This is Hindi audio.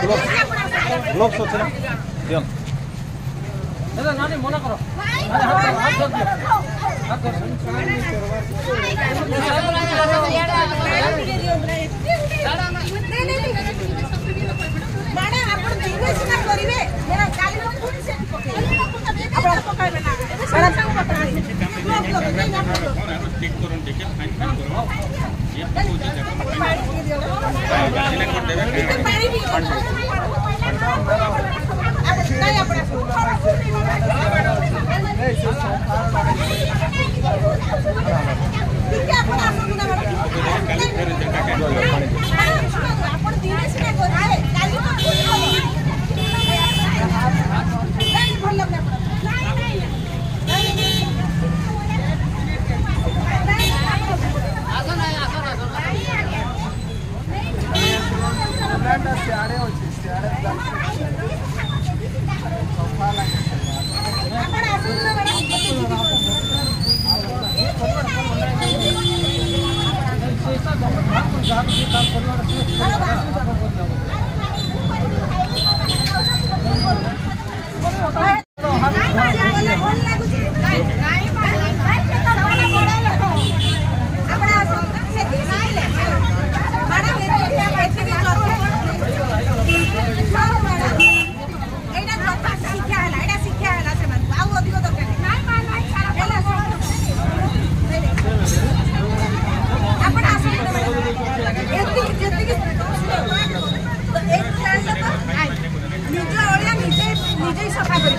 ग्लोव्स अच्छे ना दियन नानी मना करो हाथ धर दियो हाथ धर माने आपण बिजनेस ना करिवे मेरा काली को पुलिस से आपण पकाइबे ना सारा संग पकाइ ठीक करन ठीक फाइन करो ये पूछ जगह पानी भी नहीं आपण ठीक है आपण आपण ना काली फेर जगह आपण बिजनेस ना करिवे काली को नहीं भल लगना सियाड़े होची सियाड़े सोफा लागे आपण आसुन ना बडा सेसा काम निजे सफा कर